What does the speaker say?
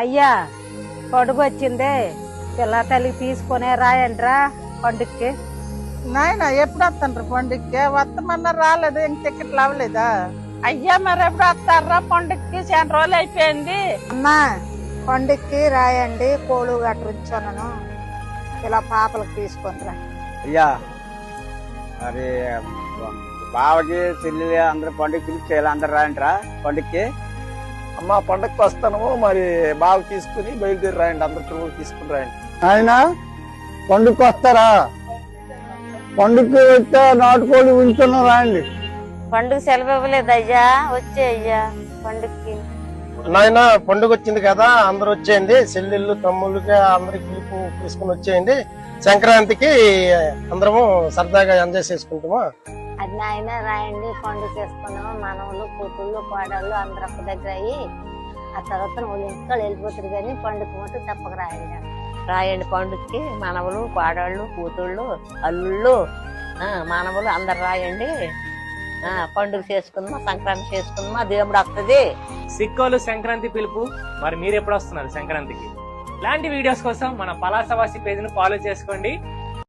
అయ్యా పండుగ వచ్చిందే పిల్ల తల్లికి తీసుకునే రాయండ్రా పండుగకి. నాయన ఎప్పుడు వస్తాను పండుగకి? వస్తామన్నా రాలేదు, ఇంక టికెట్లు అవ్వలేదా? అయ్యా మరి ఎప్పుడు వస్తారా పండుగకి? చాలా రోజులు అయిపోయింది. అమ్మా పండుగకి రాయండి, కోళ్ళు గట్టించాను ఇలా పాపలకు తీసుకుంటారా. అయ్యా మరి బావకి చెల్లి అందరు పండుగ పిలిచేయాలి, అందరు రాయండిరా పండుగకి. అమ్మ పండగకి వస్తాను, మరి బాగా తీసుకుని బయలుదేరి రాయండి, అందరు పిల్లలు తీసుకుని రాయండి. ఆయన పండుగకి వస్తారా? పండుగకి వస్తే నాటుకోడి ఉంచున్నాం రాయండి. పండుగ సెలవు ఇవ్వలేదు అయ్యా, వచ్చే అయ్యా పండుగకి. నాయన పండుగ వచ్చింది కదా, అందరు వచ్చేయండి, చెల్లెళ్ళు తమ్ముళ్ళకి అందరికి పిలుపు తీసుకుని వచ్చేయండి. సంక్రాంతికి అందరము సరదాగా ఎంజాయ్ చేసుకుంటాము. అది నాయన రాయండి, పండుగ చేసుకున్నాము. మనవులు కూతుళ్ళు కోడళ్ళు అందరు ఒక్క దగ్గర అయ్యి ఆ తర్వాత వాళ్ళు ఇంట్లో వెళ్ళిపోతారు, కానీ పండుగ మటు తప్పక రాయండి. రాయండి పండుగకి మనవలు కోడళ్ళు కూతుళ్ళు అల్లుళ్ళు మనవలు అందరు రాయండి. పండుగ చేసుకుందామా, సంక్రాంతి చేసుకుందామా, దేవుడు వస్తుంది. సిక్కోలు సంక్రాంతి పిలుపు. మరి మీరు ఎప్పుడు వస్తున్నారు సంక్రాంతికి? ఇలాంటి వీడియోస్ కోసం మన పలాసవాసి పేజ్ ను ఫాలో చేసుకోండి.